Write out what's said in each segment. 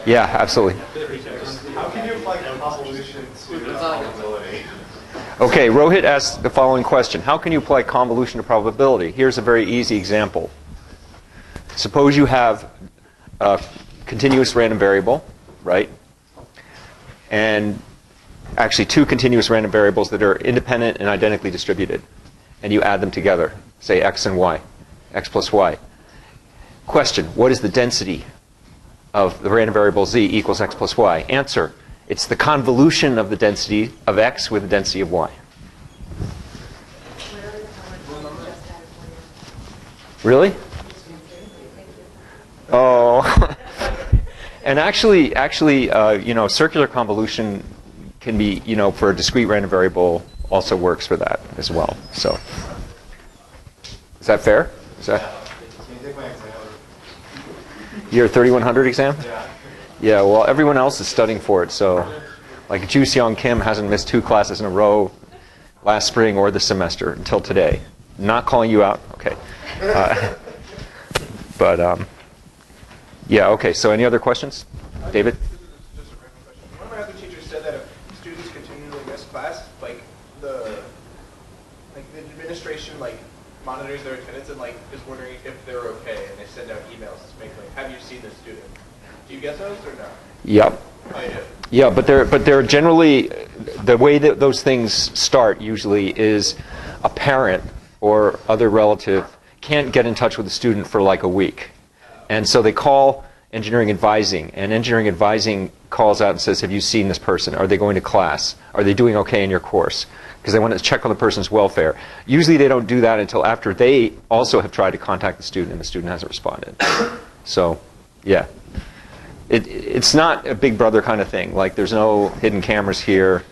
Yeah, absolutely. How can you apply convolution to probability? Okay, Rohit asked the following question. How can you apply convolution to probability? Here's a very easy example. Suppose you have a continuous random variable, right? And actually two continuous random variables that are independent and identically distributed. And you add them together, say x and y, x plus y. Question, what is the density of the random variable z equals x plus y? Answer, it's the convolution of the density of x with the density of y. Really? Oh. And actually, circular convolution can be, for a discrete random variable also works for that as well. So, is that fair? Is that? Can you take my exam? Your 3100 exam? Yeah. Yeah, well, everyone else is studying for it. So, like Ju Seong Kim hasn't missed 2 classes in a row last spring or this semester until today. Not calling you out. Okay. Yeah, okay. So any other questions? David? Just a random question. One of my other teachers said that if students continually miss class, the administration monitors their attendance and is wondering if they're okay, and they send out emails to make have you seen this student? Do you get those or no? Yep. Oh, you do. Yeah, but they're generally, the way that those things start usually is a parent or other relative can't get in touch with the student for like a week. And so they call engineering advising, and engineering advising calls out and says, have you seen this person? Are they going to class? Are they doing okay in your course? Because they want to check on the person's welfare. Usually they don't do that until after they also have tried to contact the student and the student hasn't responded. So, yeah. It's not a big brother kind of thing. Like there's no hidden cameras here.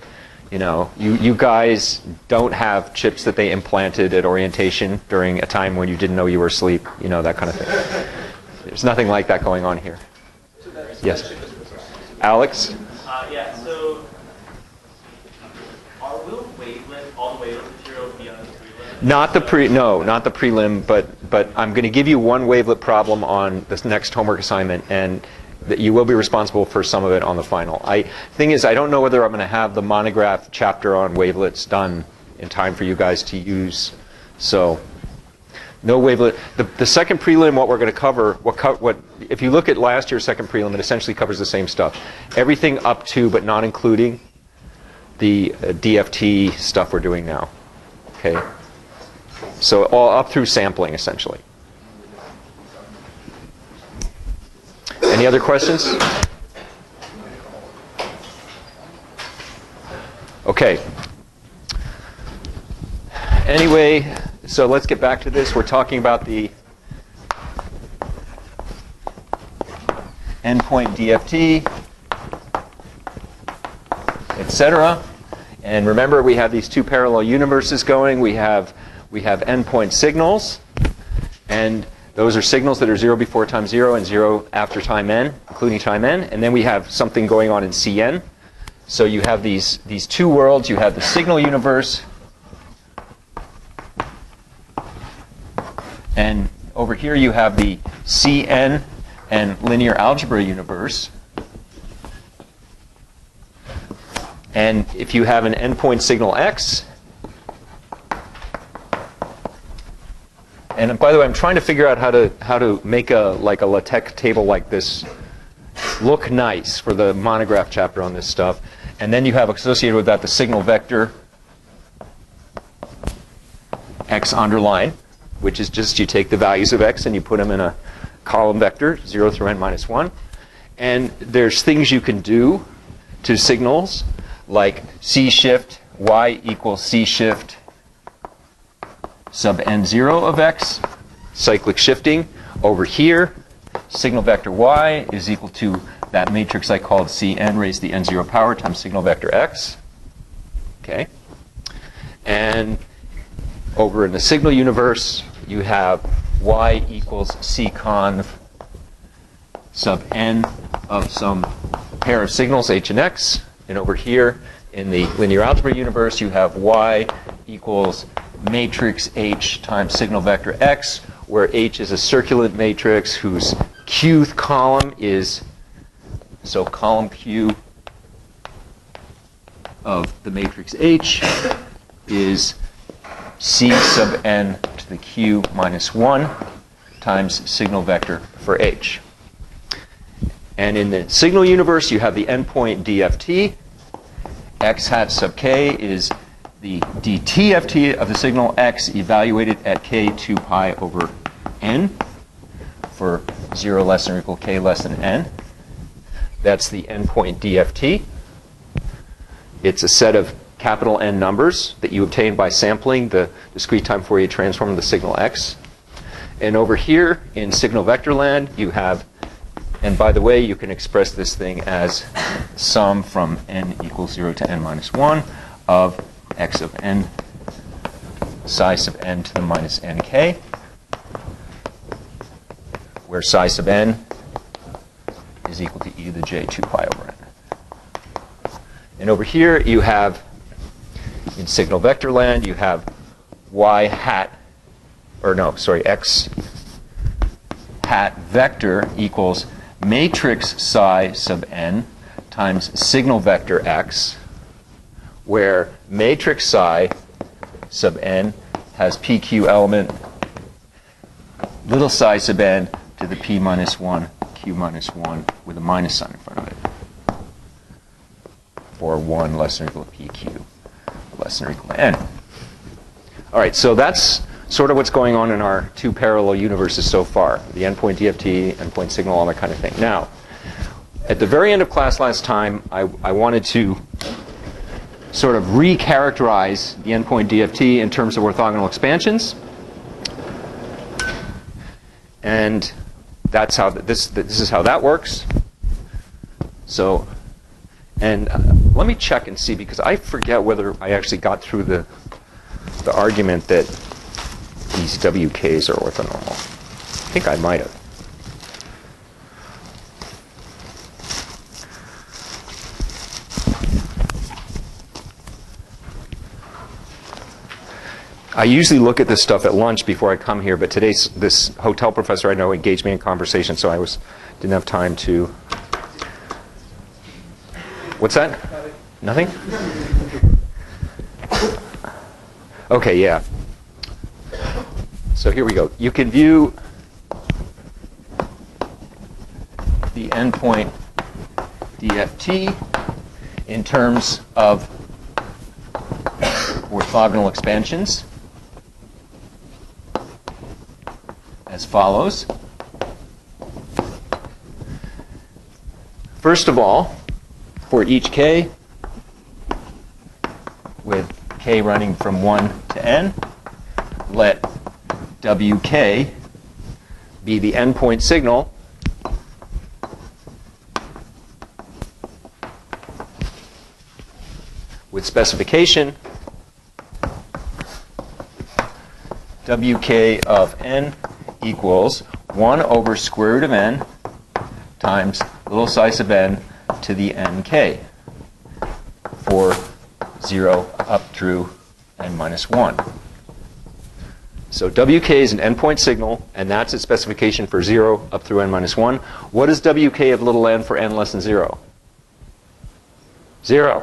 You guys don't have chips that they implanted at orientation during a time when you didn't know you were asleep. That kind of thing. There's nothing like that going on here. Yes. Alex? Yeah, so will all the wavelength material be on the prelim? Not the prelim, but I'm going to give you one wavelet problem on this next homework assignment, and that you will be responsible for some of it on the final. Thing is, I don't know whether I'm going to have the monograph chapter on wavelets done in time for you guys to use. So, no wavelet. The second prelim, what we're going to cover, if you look at last year's second prelim, it essentially covers the same stuff. Everything up to, but not including, the DFT stuff we're doing now. Okay. So all up through sampling, essentially. Any other questions? Okay. Anyway, so let's get back to this. We're talking about the endpoint DFT, etc. And remember, we have these two parallel universes going. We have endpoint signals, and those are signals that are 0 before time 0 and 0 after time n, including time n. And then we have something going on in Cn. So you have these two worlds. You have the signal universe, and over here you have the Cn and linear algebra universe. And if you have an endpoint signal x, and by the way, I'm trying to figure out how to make a LaTeX table like this look nice for the monograph chapter on this stuff. And then you have associated with that the signal vector x underline, which is just you take the values of x and you put them in a column vector, 0 through n minus 1. And there's things you can do to signals, like c shift y equals c shift sub n0 of x, cyclic shifting. Over here, signal vector y is equal to that matrix I called Cn raised to the n0 power times signal vector x. Okay. And over in the signal universe, you have y equals c conv sub n of some pair of signals, h and x. And over here, in the linear algebra universe, you have y equals matrix h times signal vector x, where H is a circulant matrix whose qth column is, so column Q of the matrix H is C sub n to the Q minus 1 times signal vector for H. And in the signal universe, you have the endpoint DFT. X hat sub k is the dTFT of the signal x evaluated at k 2 pi over n for 0 less than or equal k less than n. That's the endpoint DFT. It's a set of capital N numbers that you obtain by sampling the discrete time Fourier transform of the signal x. And over here in signal vector land, you have, and by the way, you can express this thing as sum from n equals 0 to n minus 1 of x of n psi sub n to the minus nk, where psi sub n is equal to e to the j 2 pi over n. And over here you have, in signal vector land, you have y hat, or no, sorry, x hat vector equals matrix psi sub n times signal vector x, where matrix psi sub n has pq element little psi sub n to the p minus 1 q minus 1 with a minus sign in front of it, for 1 less than or equal to pq less than or equal to n. All right, so that's sort of what's going on in our two parallel universes so far, the endpoint DFT, endpoint signal, all that kind of thing. Now, at the very end of class last time, I wanted to sort of recharacterize the endpoint DFT in terms of orthogonal expansions. And that's how this is how that works. So, and let me check and see, because I forget whether I actually got through the argument that these WKs are orthonormal. I think I might have. I usually look at this stuff at lunch before I come here, but today this hotel professor I know engaged me in conversation, so I didn't have time to. What's that? Nothing? Okay, yeah. So here we go. You can view the endpoint DFT in terms of orthogonal expansions as follows. First of all, for each k, with k running from 1 to n, let Wk be the endpoint signal with specification Wk of n equals 1 over square root of n times little psi sub n to the nk for 0 up through n minus 1. So Wk is an endpoint signal, and that's its specification for 0 up through n minus 1. What is Wk of little n for n less than 0? 0.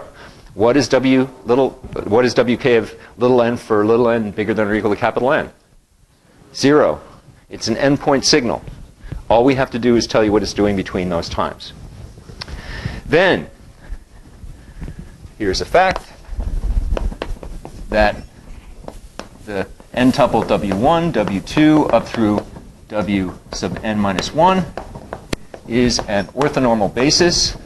What is Wk of little n for little n bigger than or equal to capital N? 0. It's an endpoint signal. All we have to do is tell you what it's doing between those times. Then, here's a fact that the n-tuple W1, W2 up through W sub n minus 1 is an orthonormal basis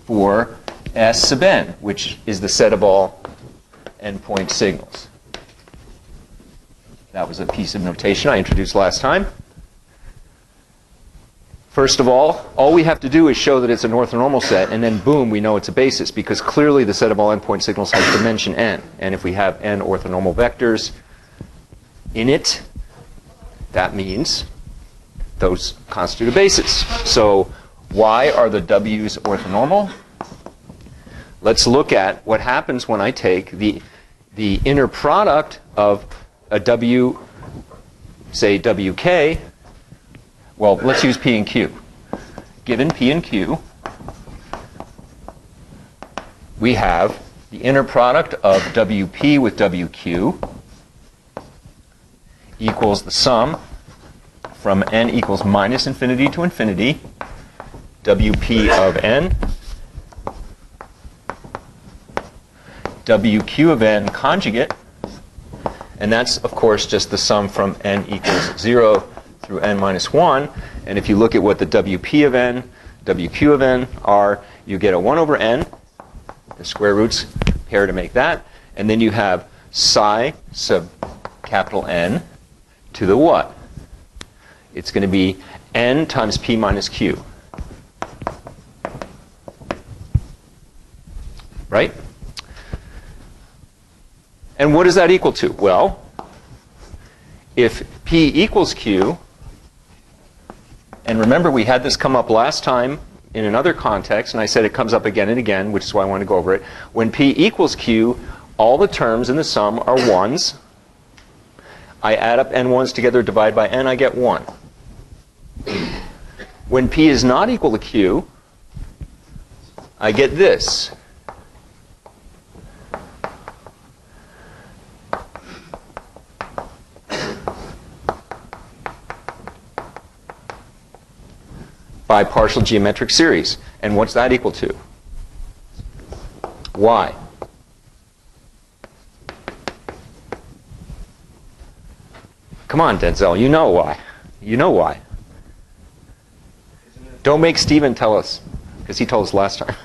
for S sub n, which is the set of all endpoint signals. That was a piece of notation I introduced last time. First of all we have to do is show that it's an orthonormal set, and then boom, we know it's a basis, because clearly the set of all endpoint signals has dimension n. And if we have n orthonormal vectors in it, that means those constitute a basis. So why are the W's orthonormal? Let's look at what happens when I take the inner product of a W say WK, well, let's use P and Q. Given P and Q, we have the inner product of WP with WQ equals the sum from n equals minus infinity to infinity, WP of n, WQ of n conjugate, and that's, of course, just the sum from n equals 0 through n minus 1. And if you look at what the WP of n, WQ of n are, you get a 1 over n, the square roots pair to make that, and then you have psi sub capital N to the what? It's going to be n times p minus q. Right? And what does that equal to? Well, if p equals q, and remember we had this come up last time in another context, and I said it comes up again and again, which is why I want to go over it. When p equals q, all the terms in the sum are 1s. I add up n 1s together, divide by n, I get 1. When p is not equal to q, I get this. By partial geometric series. And what's that equal to? Y. Come on, Denzel, you know why. You know why. Don't make Stephen tell us, because he told us last time.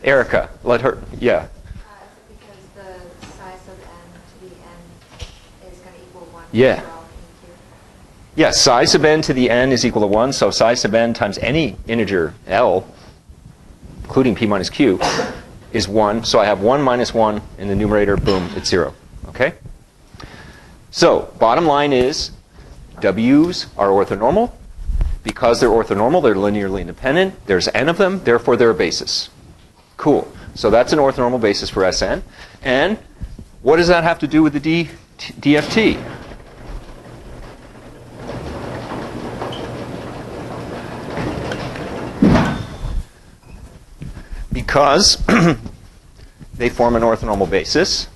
Erica, let her, yeah. Because the size of n to the n is going to equal 1. Yeah. For all p and q. Yes, psi sub n to the n is equal to 1, so psi sub n times any integer L, including p minus q, is 1. So I have 1 minus 1 in the numerator, boom, it's 0. Okay? So, bottom line is, W's are orthonormal. Because they're orthonormal, they're linearly independent. There's n of them, therefore they're a basis. Cool. So that's an orthonormal basis for Sn. And what does that have to do with the DFT? Because they form an orthonormal basis,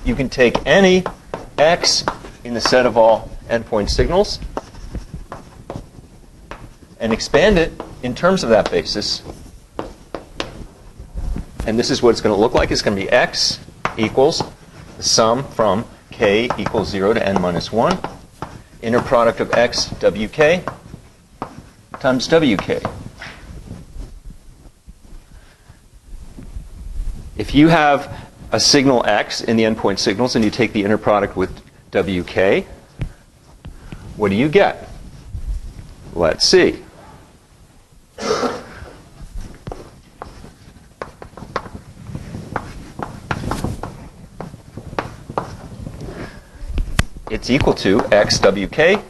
you can take any x in the set of all endpoint signals and expand it in terms of that basis. And this is what it's going to look like. It's going to be x equals the sum from k equals 0 to n minus 1, inner product of x wk times wk. If you have a signal x in the endpoint signals and you take the inner product with wk, what do you get? Let's see. It's equal to x wk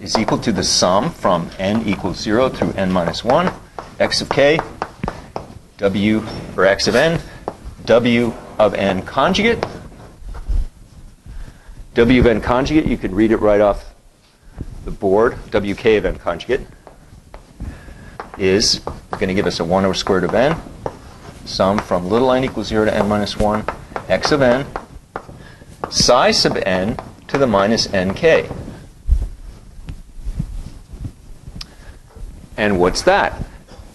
is equal to the sum from n equals 0 through n minus 1, x of k, w for x of n, w of n conjugate. W of n conjugate, you can read it right off the board. Wk of n conjugate is going to give us a 1 over square root of n, sum from little n equals 0 to n minus 1, x of n, psi sub n to the minus nk. And what's that?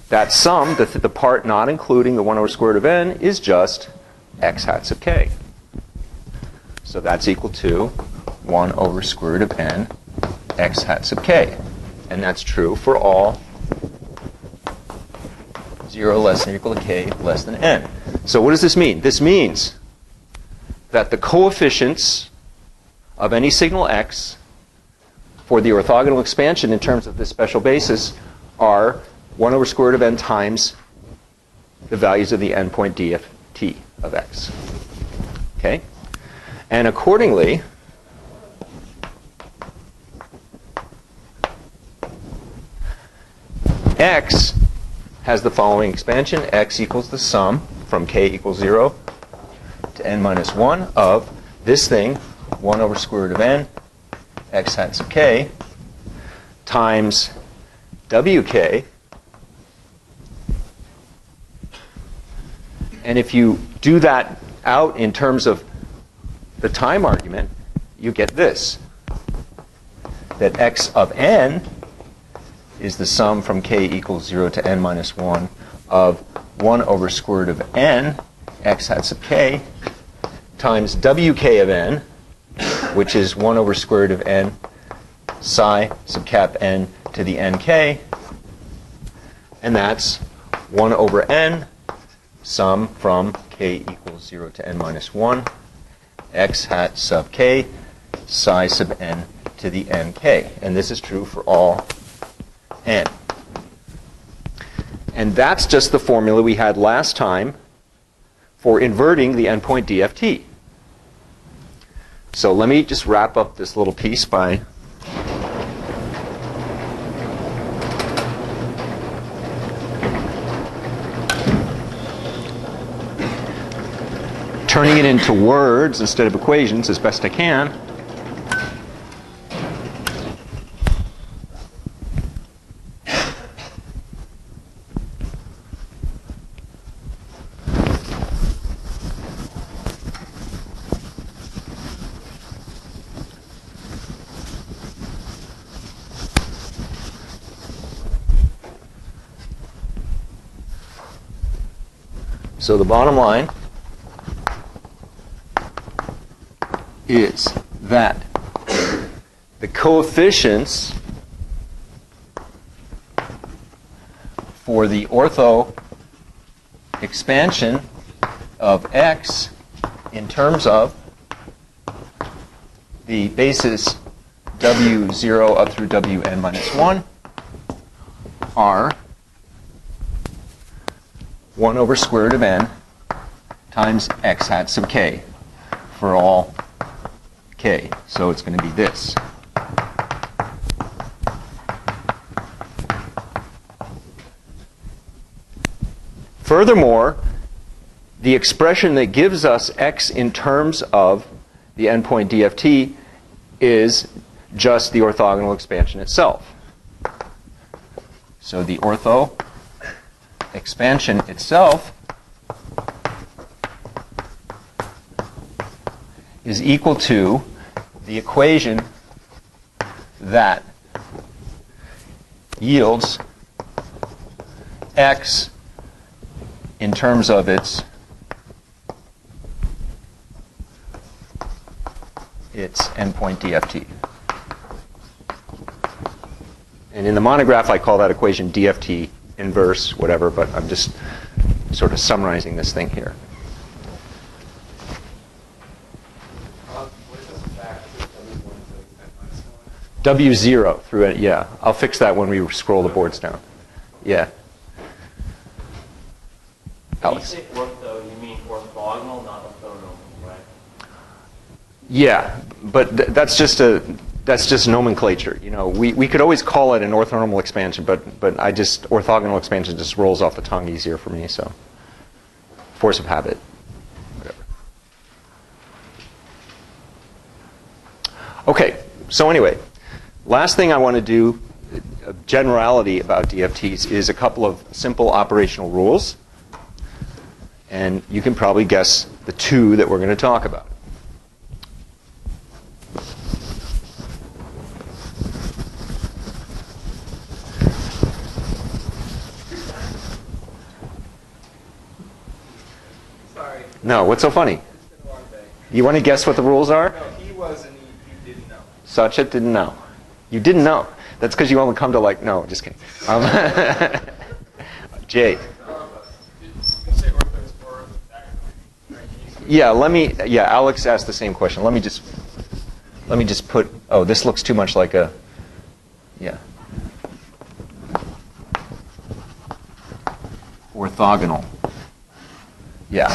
That sum, the part not including the 1 over square root of n, is just x hat sub k. So that's equal to 1 over square root of n x hat sub k. And that's true for all 0 less than or equal to k less than n. So what does this mean? This means that the coefficients of any signal x for the orthogonal expansion in terms of this special basis are 1 over square root of n times the values of the endpoint dft of x. Okay? And accordingly, x has the following expansion. X equals the sum from k equals 0 to to n minus 1 of this thing, 1 over square root of n, x hat sub k, times wk. And if you do that out in terms of the time argument, you get this, that x of n is the sum from k equals 0 to n minus 1 of 1 over square root of n, x hat sub k, times wk of n, which is 1 over square root of n psi sub cap n to the nk, and that's 1 over n sum from k equals 0 to n minus 1, x hat sub k psi sub n to the nk. And this is true for all n. And that's just the formula we had last time for inverting the endpoint DFT. So let me just wrap up this little piece by turning it into words instead of equations as best I can. So the bottom line is that the coefficients for the ortho expansion of x in terms of the basis w0 up through wn minus 1 are 1 over square root of n times x hat sub k for all k. So it's going to be this. Furthermore, the expression that gives us x in terms of the endpoint DFT is just the orthogonal expansion itself. So the ortho expansion itself is equal to the equation that yields x in terms of its endpoint DFT. And in the monograph, I call that equation DFT inverse, whatever, but I'm just sort of summarizing this thing here. W0 through it, yeah. I'll fix that when we scroll the boards down. Yeah. When you Alex. say ortho, you mean orthogonal, not orthonormal, right? Yeah, but that's just nomenclature. You know, we could always call it an orthonormal expansion, but orthogonal expansion just rolls off the tongue easier for me. So, force of habit, whatever. Okay. So anyway, last thing I want to do, a generality about DFTs, is a couple of simple operational rules. And you can probably guess the two that we're going to talk about. Sorry. No, what's so funny? It's been a long day. You want to guess what the rules are? No, he was and you didn't know. Sachet didn't know. You didn't know. That's because you only come to like, no, just kidding. Jay. Yeah, Alex asked the same question. Let me just put, oh, this looks too much like a, yeah. Orthogonal. Yeah.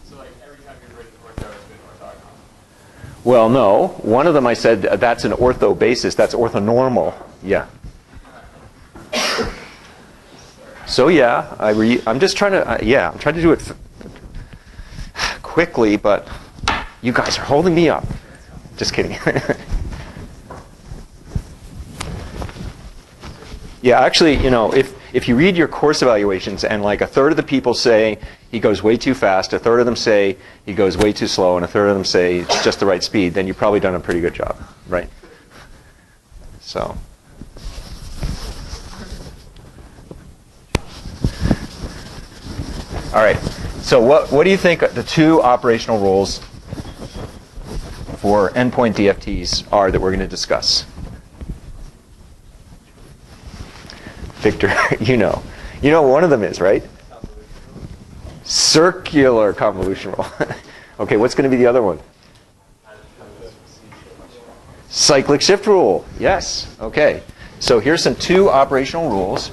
So like every time you've written ortho, it's been orthogonal. Well, no. One of them I said that's an ortho basis. That's orthonormal. Yeah. So yeah, I'm just trying to, I'm trying to do it quickly, but you guys are holding me up. Just kidding. Yeah, actually, you know, if you read your course evaluations and like a third of the people say he goes way too fast, a third of them say he goes way too slow, and a third of them say it's just the right speed, then you've probably done a pretty good job, right? So. All right. So what do you think the two operational rules for endpoint DFTs are that we're going to discuss? Victor, you know what one of them is, right? Circular convolution rule. Okay, what's going to be the other one? Cyclic shift rule. Yes. Okay. So here's some two operational rules.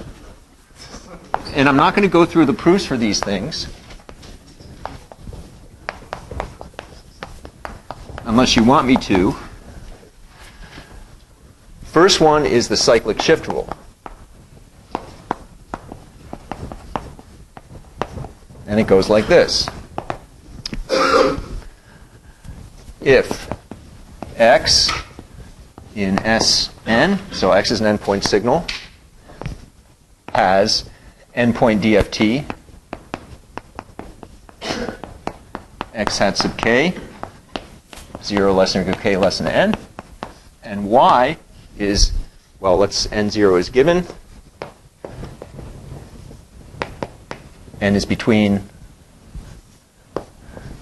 And I'm not going to go through the proofs for these things unless you want me to. First one is the cyclic shift rule. And it goes like this. If x in Sn, so x is an endpoint signal, has endpoint DFT, x hat sub k, 0 less than or equal to k less than n, and y is, well, n0 is given, n is between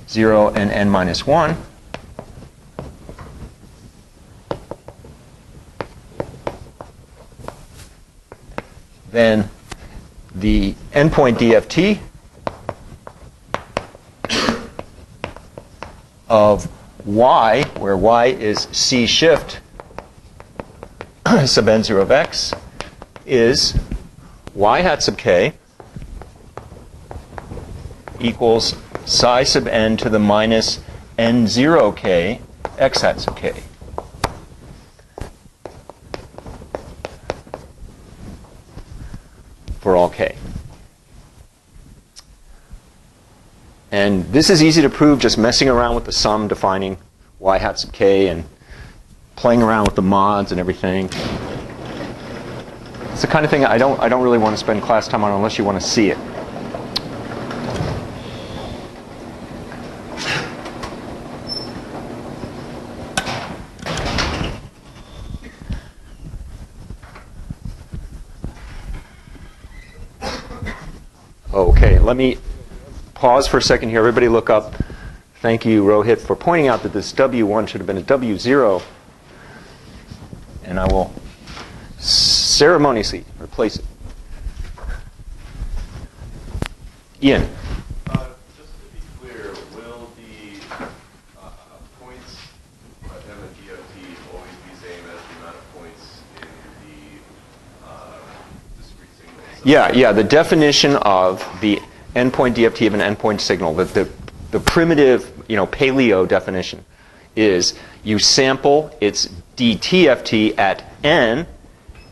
0 and n minus 1, then the endpoint DFT of y, where y is c shift sub n0 of x, is y hat sub k equals psi sub n to the minus n0k x hat sub k. For all k. And this is easy to prove just messing around with the sum defining y hat sub k and playing around with the mods and everything. It's the kind of thing I don't really want to spend class time on unless you want to see it. Okay, let me pause for a second here. Everybody look up. Thank you, Rohit, for pointing out that this W1 should have been a W0. And I will ceremoniously replace it. Ian. Just to be clear, will the points in the DFT always be the same as the amount of points in the discrete signal itself? Yeah, the definition of the endpoint DFT of an endpoint signal, the primitive, paleo definition is you sample its DTFT at n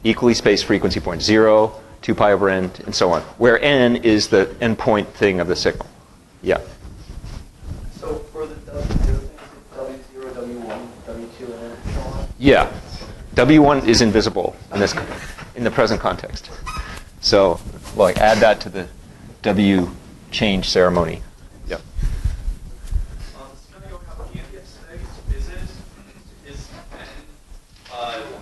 equally spaced frequency points, 0, 2 pi over n, and so on, where n is the endpoint thing of the signal. Yeah. So for the W0 things, W0, W1, W2, and so on? Yeah. W1 is invisible in the present context. So, add that to the W change ceremony. Yep. Depending on how Ian gets things, is n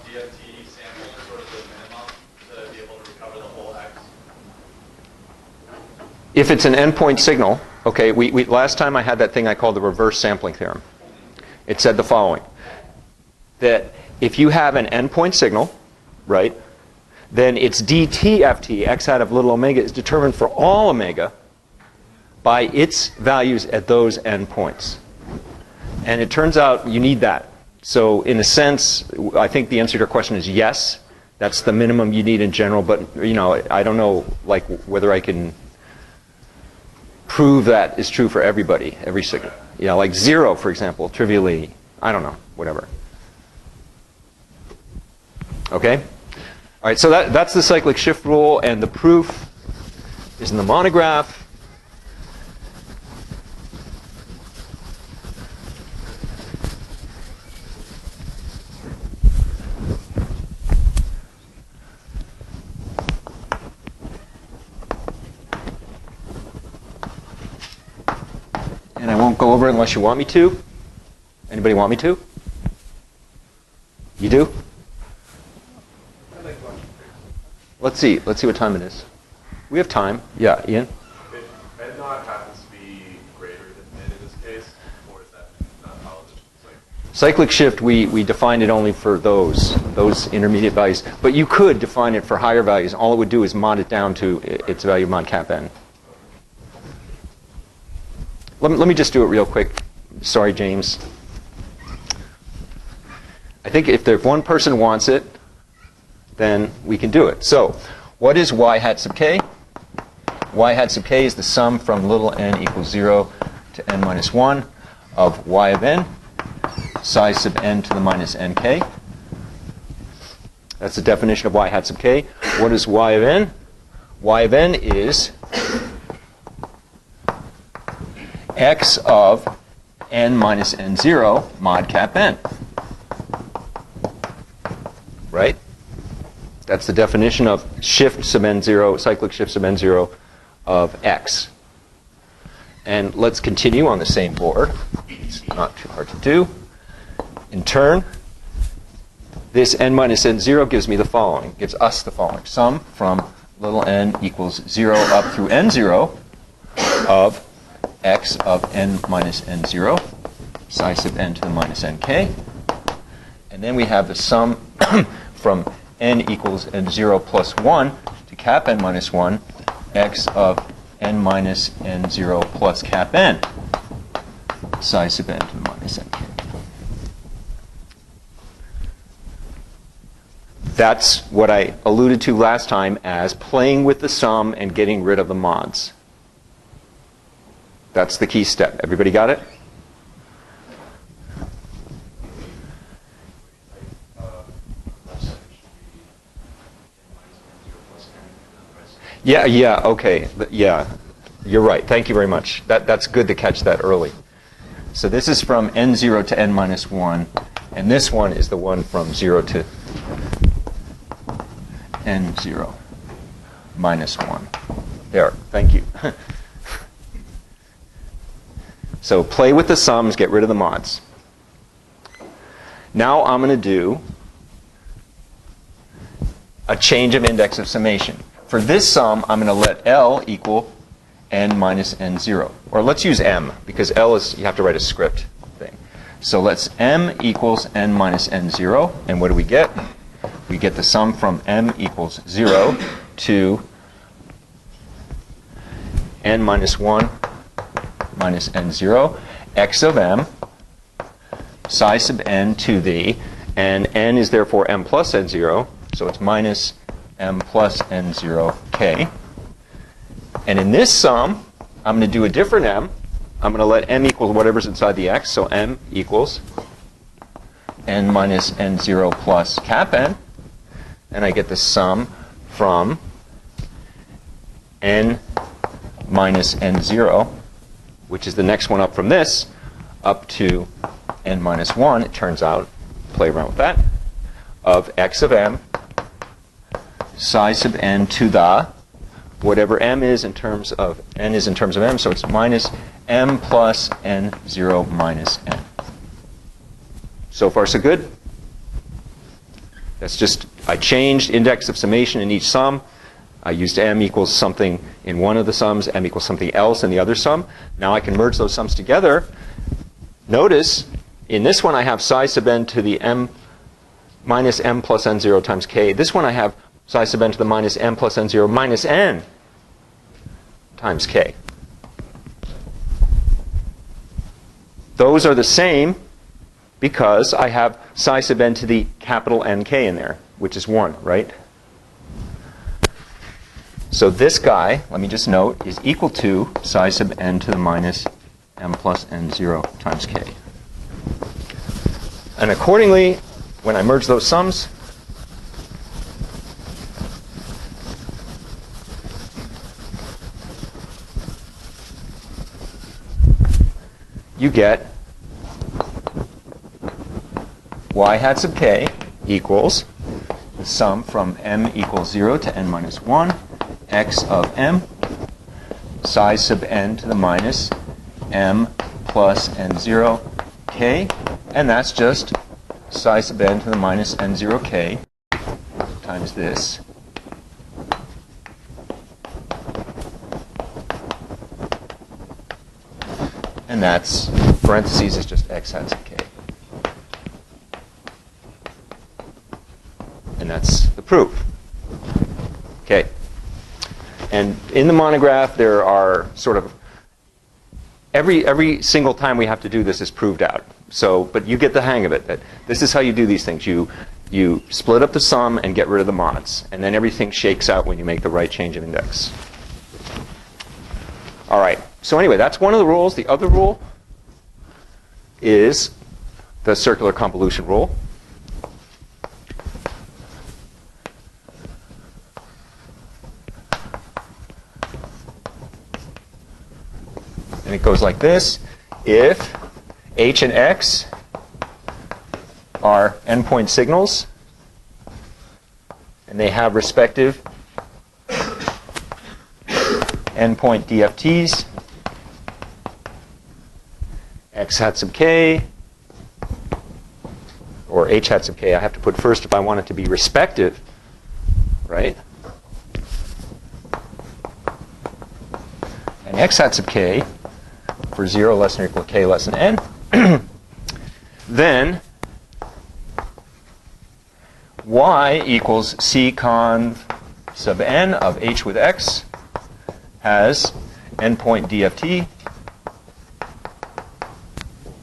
DFT sample sort of the minimum to be able to recover the whole x? If it's an endpoint signal, okay, we last time I had that thing I called the reverse sampling theorem. It said the following, that if you have an endpoint signal, right, then its DTFT, x hat of little omega, is determined for all omega by its values at those endpoints. And it turns out you need that. So in a sense, I think the answer to your question is yes. That's the minimum you need in general, but I don't know whether I can prove that is true for everybody, every signal. Like 0, for example, trivially, I don't know, whatever. Okay? All right, so that's the cyclic shift rule, and the proof is in the monograph. go over it unless you want me to. Anybody want me to? You do? Let's see what time it is. We have time. Yeah, Ian? If N naught happens to be greater than N in this case, or is that not valid? Cyclic shift, we defined it only for those intermediate values. But you could define it for higher values. All it would do is mod it down to its value mod cap n. Let me just do it real quick. Sorry, James. I think if one person wants it, then we can do it. So what is y hat sub k? Y hat sub k is the sum from little n equals 0 to n minus 1 of y of n, psi sub n to the minus nk. That's the definition of y hat sub k. What is y of n? Y of n is x of n minus n0 mod cap n. Right? That's the definition of shift sub n0, cyclic shift sub n0 of x. And let's continue on the same board. It's not too hard to do. In turn, this n minus n0 gives me the following, gives us the following. Sum from little n equals 0 up through n0 of x of n minus n0, psi sub n to the minus nk. And then we have the sum from n equals n0 plus 1 to cap n minus 1, x of n minus n0 plus cap n, psi sub n to the minus nk. That's what I alluded to last time as playing with the sum and getting rid of the mods. That's the key step. Everybody got it? Yeah, okay. Yeah, you're right. Thank you very much. That's good to catch that early. So this is from n0 to n minus 1, and this one is the one from 0 to n0 minus 1. There, thank you. So play with the sums, get rid of the mods. Now I'm going to do a change of index of summation. For this sum, I'm going to let L equal n minus n0. Or let's use m, because L is, you have to write a script thing. So let's m equals n minus n0. And what do we get? We get the sum from m equals 0 to n minus 1 minus n0, x of m, psi sub n to the, and n is therefore m plus n0, so it's minus m plus n0 k. And in this sum, I'm going to do a different m. I'm going to let m equal whatever's inside the x, so m equals n minus n0 plus cap n, and I get the sum from n minus n0, which is the next one up from this, up to n minus 1, it turns out, play around with that, of x of m, psi sub n to the, whatever m is in terms of, n is in terms of m, so it's minus m plus n0 minus n. So far, so good? That's just, I changed index of summation in each sum. I used m equals something in one of the sums, m equals something else in the other sum. Now I can merge those sums together. Notice, in this one I have psi sub n to the m minus m plus n0 times k. This one I have psi sub n to the minus m plus n0 minus n times k. Those are the same because I have psi sub n to the capital Nk in there, which is 1, right? So this guy, let me just note, is equal to psi sub n to the minus m plus n0 times k. And accordingly, when I merge those sums, you get y hat sub k equals the sum from m equals 0 to n minus 1, x of m, psi sub n to the minus m plus n0 k, and that's just psi sub n to the minus n0 k times this. And that's, parentheses is just x hat sub k. And that's the proof. Okay. And in the monograph, there are sort of, every single time we have to do this is proved out. So, but you get the hang of it, that this is how you do these things. You split up the sum and get rid of the mods. And then everything shakes out when you make the right change of index. All right. So anyway, that's one of the rules. The other rule is the circular convolution rule. And it goes like this. If h and x are endpoint signals, and they have respective endpoint DFTs, x hat sub k, or h hat sub k, I have to put first if I want it to be respective, right? And x hat sub k for 0 less than or equal to k less than n, then y equals c conv sub n of h with x has endpoint DFT.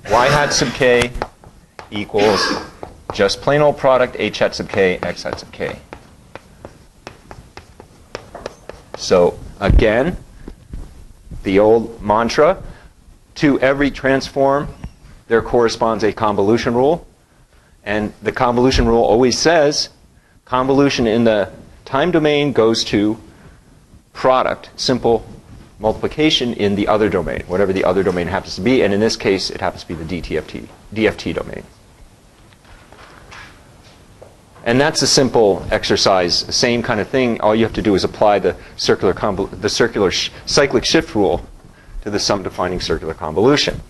Y hat sub k equals just plain old product h hat sub k, x hat sub k. So again, the old mantra, to every transform there corresponds a convolution rule. And the convolution rule always says convolution in the time domain goes to product, simple multiplication in the other domain, whatever the other domain happens to be. And in this case, it happens to be the DFT domain. And that's a simple exercise, same kind of thing. All you have to do is apply the cyclic shift rule to the sum-defining circular convolution.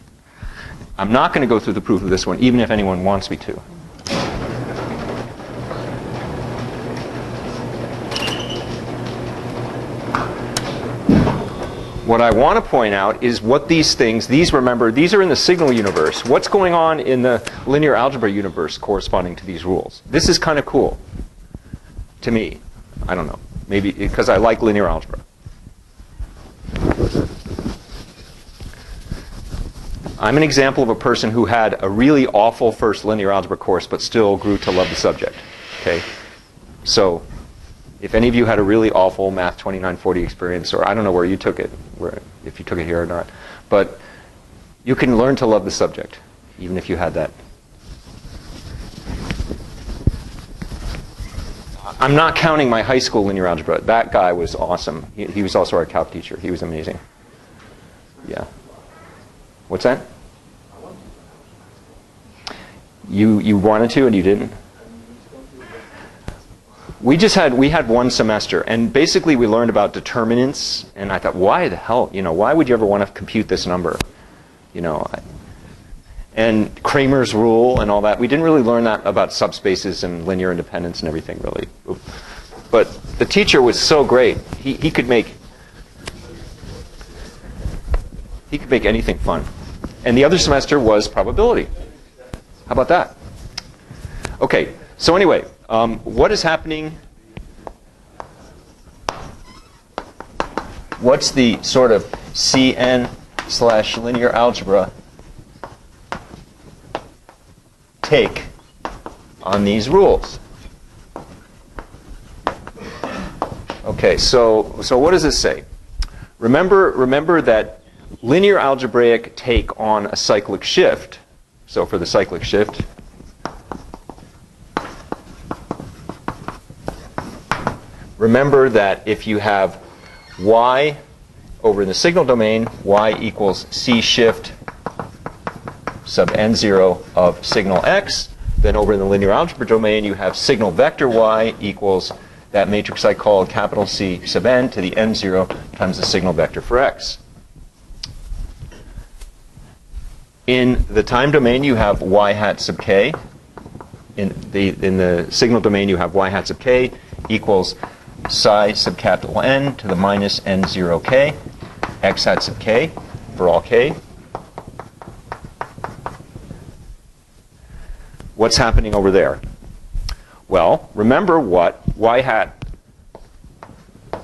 I'm not going to go through the proof of this one, even if anyone wants me to. What I want to point out is what these things, remember, these are in the signal universe. What's going on in the linear algebra universe corresponding to these rules? This is kind of cool to me. I don't know. Maybe because I like linear algebra. I'm an example of a person who had a really awful first linear algebra course, but still grew to love the subject. Okay? So, if any of you had a really awful Math 2940 experience, or I don't know where you took it, if you took it here or not, but you can learn to love the subject, even if you had that. I'm not counting my high school linear algebra. That guy was awesome. He was also our calc teacher. He was amazing. Yeah. What's that? You wanted to and you didn't? We had one semester, and basically we learned about determinants, and I thought, why the hell, why would you ever want to compute this number? And Kramer's rule and all that. We didn't really learn that about subspaces and linear independence and everything, really. But the teacher was so great. He could make anything fun. And the other semester was probability. How about that? Okay, so anyway, what is happening? What's the sort of CN/linear algebra take on these rules? Okay, so what does this say? Remember that linear algebraic take on a cyclic shift. So for the cyclic shift, remember that if you have y over in the signal domain, y equals c shift sub n0 of signal x, then over in the linear algebra domain you have signal vector y equals that matrix I called capital C sub n to the n0 times the signal vector for x. In the time domain, you have y hat sub k. In the signal domain, you have y hat sub k equals psi sub capital N to the minus n0 k, x hat sub k for all k. What's happening over there? Well, remember what y hat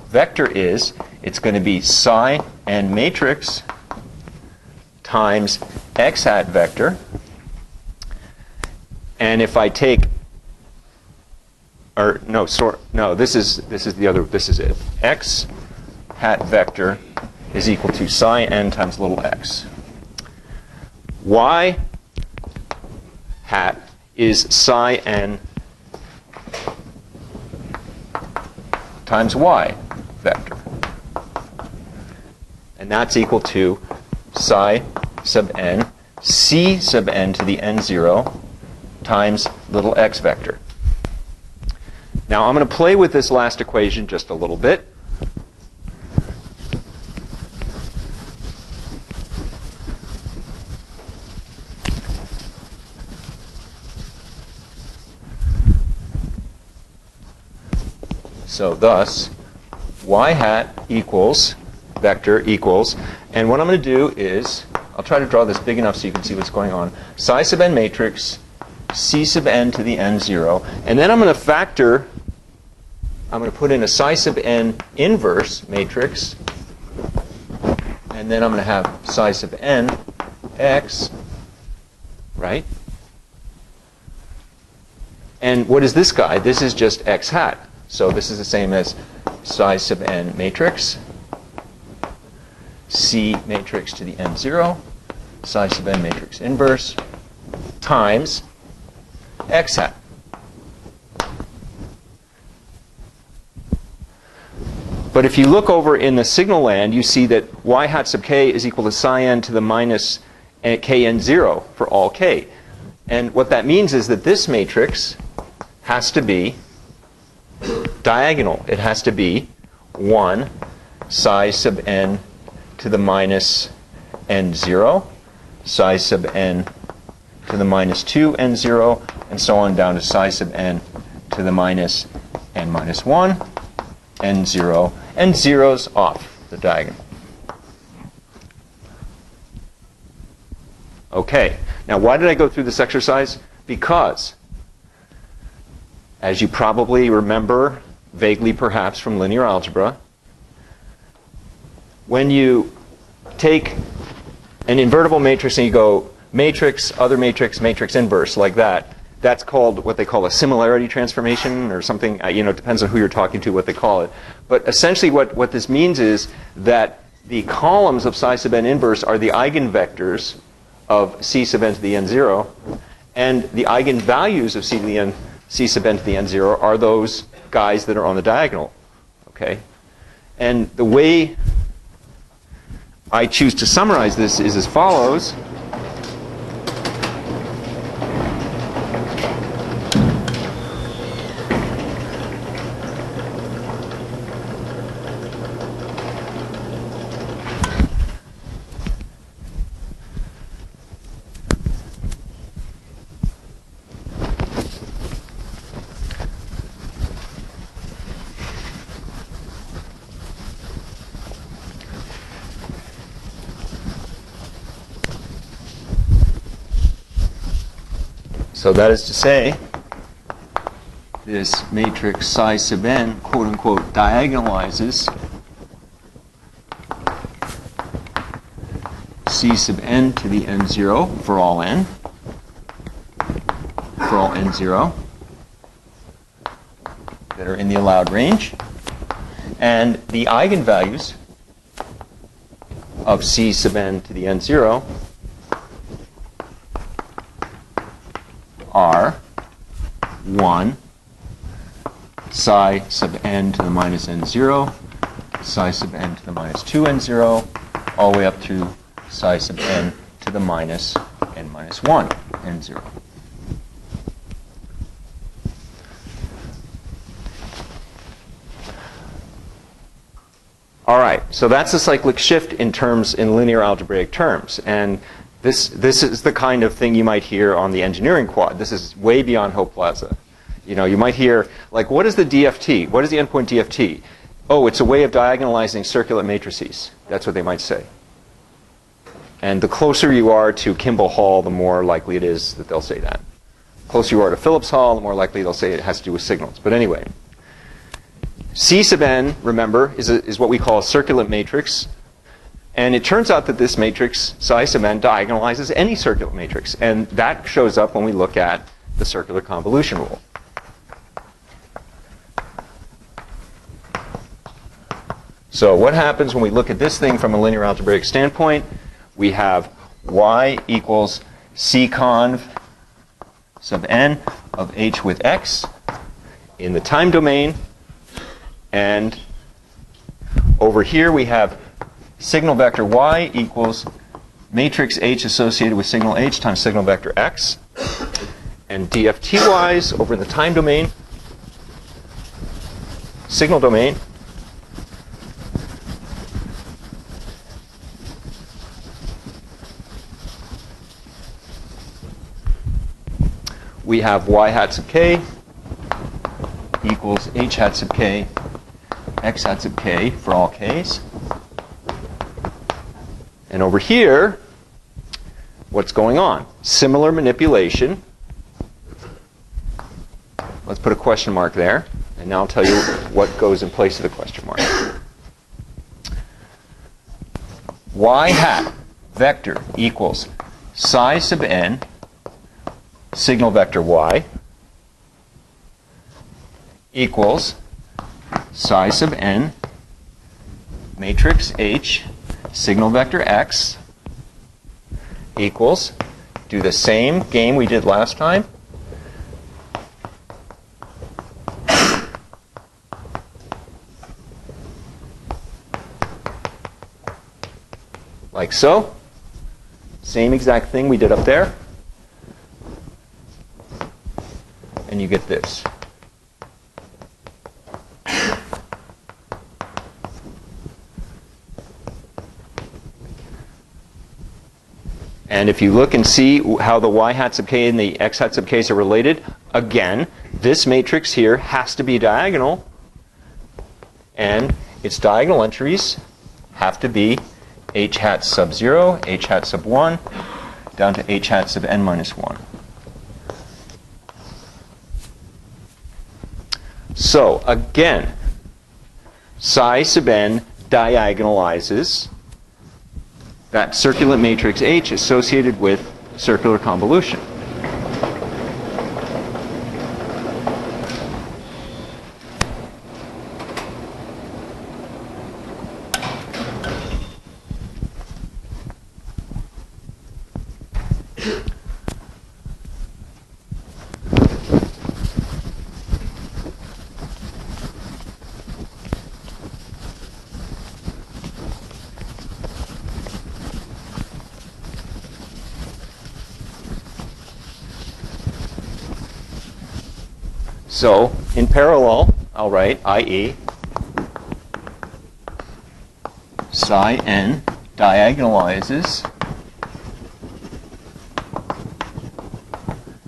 vector is. It's going to be psi n matrix times x hat vector. And if I take, or no, this is it. X hat vector is equal to psi n times little x. Y hat is psi n times y vector. And that's equal to psi sub n, c sub n to the n0 times little x vector. Now I'm going to play with this last equation just a little bit. So thus, y hat equals, vector equals, and what I'm going to do is, I'll try to draw this big enough so you can see what's going on, psi sub n matrix, c sub n to the n0, and then I'm going to factor, I'm going to put in a psi sub n inverse matrix, and then I'm going to have psi sub n x, right? And what is this guy? This is just x hat. So this is the same as psi sub n matrix, c matrix to the n0, psi sub n matrix inverse, times x hat. But if you look over in the signal land, you see that y hat sub k is equal to psi n to the minus kn0 for all k. And what that means is that this matrix has to be diagonal. It has to be 1 psi sub n to the minus n0, psi sub n to the minus 2 n0, and so on down to psi sub n to the minus n minus 1 n0, and zeros off the diagonal. Okay, now why did I go through this exercise? Because, as you probably remember, vaguely perhaps from linear algebra, when you take an invertible matrix and you go matrix, other matrix, matrix inverse, like that, that's called what they call a similarity transformation or something. It depends on who you're talking to, what they call it. But essentially what this means is that the columns of psi sub n inverse are the eigenvectors of c sub n to the n0, and the eigenvalues of c sub n to the n0 are those guys that are on the diagonal. Okay? And the way I choose to summarize this is as follows. So that is to say, this matrix psi sub n, quote unquote, diagonalizes c sub n to the n0 for all n, n0 that are in the allowed range, and the eigenvalues of c sub n to the n0 are 1 psi sub n to the minus n0, psi sub n to the minus 2 n0, all the way up to psi sub n to the minus n minus 1 n0. All right, so that's the cyclic shift in linear algebraic terms. And This is the kind of thing you might hear on the engineering quad. This is way beyond Hope Plaza. You know, you might hear, like, what is the DFT? What is the endpoint DFT? Oh, it's a way of diagonalizing circular matrices. That's what they might say. And the closer you are to Kimball Hall, the more likely it is that they'll say that. The closer you are to Phillips Hall, the more likely they'll say it has to do with signals. But anyway, C sub n, remember, is what we call a circular matrix. And it turns out that this matrix, psi sub n, diagonalizes any circular matrix. And that shows up when we look at the circular convolution rule. So what happens when we look at this thing from a linear algebraic standpoint? We have y equals c conv sub n of h with x in the time domain. And over here we have signal vector y equals matrix h associated with signal h times signal vector x. And DFT-wise, over in the time domain, signal domain, we have y hat sub k equals h hat sub k, x hat sub k for all k's. And over here, what's going on? Similar manipulation. Let's put a question mark there. And now I'll tell you what goes in place of the question mark. Y hat vector equals psi sub n signal vector y equals psi sub n matrix h signal vector x equals, do the same game we did last time. Like so. Same exact thing we did up there. And you get this. And if you look and see how the y hat sub k and the x hat sub k's are related, again, this matrix here has to be diagonal. And its diagonal entries have to be h hat sub 0, h hat sub 1, down to h hat sub n minus 1. So, again, psi sub n diagonalizes that circular matrix H associated with circular convolution. So, in parallel, I'll write i.e. psi n diagonalizes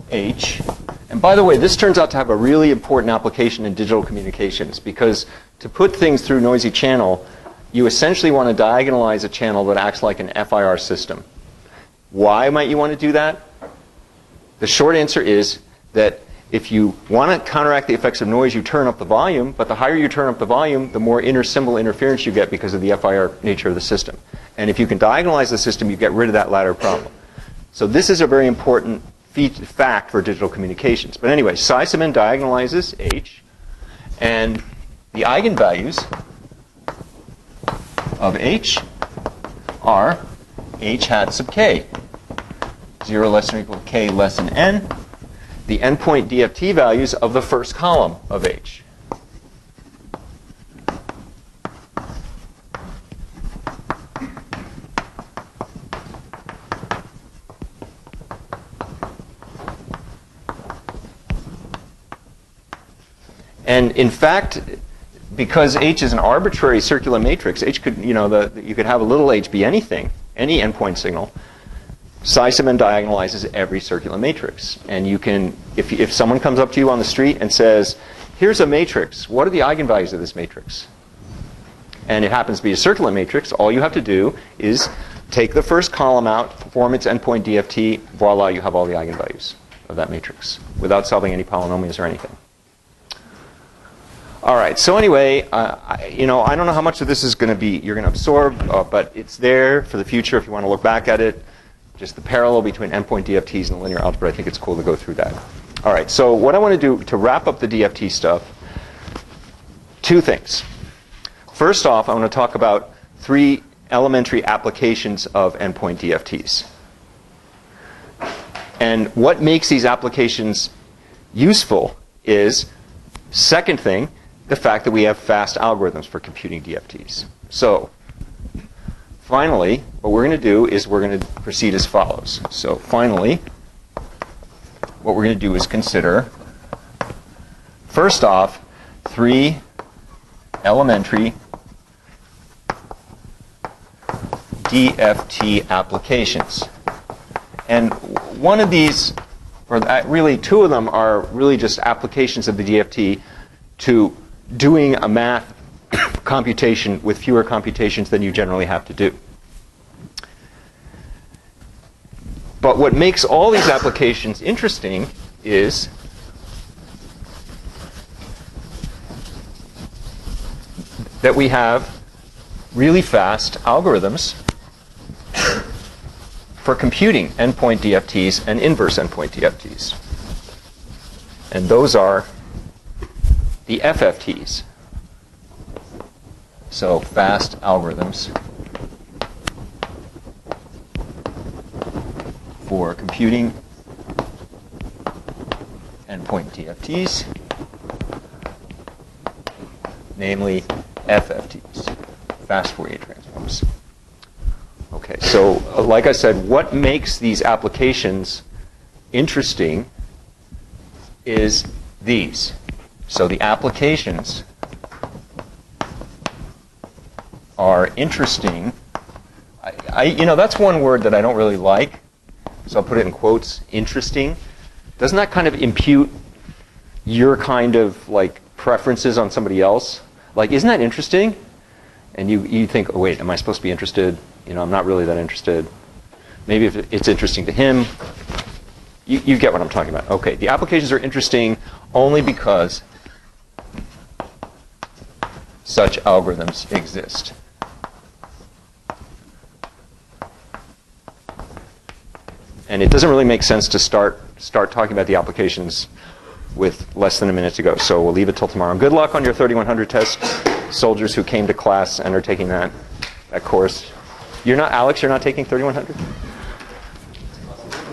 H. And by the way, this turns out to have a really important application in digital communications, because to put things through noisy channel, you essentially want to diagonalize a channel that acts like an FIR system. Why might you want to do that? The short answer is that if you want to counteract the effects of noise, you turn up the volume, but the higher you turn up the volume, the more inter-symbol interference you get because of the FIR nature of the system. And if you can diagonalize the system, you get rid of that latter problem. So this is a very important fact for digital communications. But anyway, psi sub n diagonalizes H, and the eigenvalues of H are H hat sub k, 0 less than or equal to k less than n, the endpoint DFT values of the first column of H. And in fact, because H is an arbitrary circular matrix, H could, you could have a little h be anything, any endpoint signal. Psi sub n diagonalizes every circular matrix. And you can, if someone comes up to you on the street and says, here's a matrix, what are the eigenvalues of this matrix? And it happens to be a circular matrix, all you have to do is take the first column out, form its endpoint DFT, voila, you have all the eigenvalues of that matrix without solving any polynomials or anything. All right, so anyway, I don't know how much of this is going to be you're going to absorb, but it's there for the future if you want to look back at it. Just the parallel between endpoint DFTs and linear algebra, I think it's cool to go through that. All right, so what I want to do to wrap up the DFT stuff, two things. First off, I want to talk about 3 elementary applications of endpoint DFTs. And what makes these applications useful is, second thing, the fact that we have fast algorithms for computing DFTs. So, finally, what we're going to do is we're going to proceed as follows. So, finally, what we're going to do is consider, first off, 3 elementary DFT applications. And one of these, or really 2 of them, are really just applications of the DFT to doing a math computation with fewer computations than you generally have to do. But what makes all these applications interesting is that we have really fast algorithms for computing endpoint DFTs and inverse endpoint DFTs. And those are the FFTs. So fast algorithms for computing endpoint DFTs, namely FFTs, fast Fourier transforms. Okay, so like I said, what makes these applications interesting is these. So the applications are interesting. That's one word that I don't really like, so I'll put it in quotes, interesting. Doesn't that kind of impute your kind of like preferences on somebody else? Like, isn't that interesting? And you think, oh wait, am I supposed to be interested? I'm not really that interested. Maybe if it's interesting to him. You get what I'm talking about. Okay, the applications are interesting only because such algorithms exist. And it doesn't really make sense to start talking about the applications with less than a minute to go. So we'll leave it till tomorrow. Good luck on your 3100 test, soldiers who came to class and are taking that course. You're not, Alex, you're not taking 3100?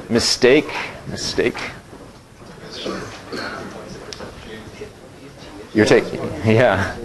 Mistake. You're taking, yeah.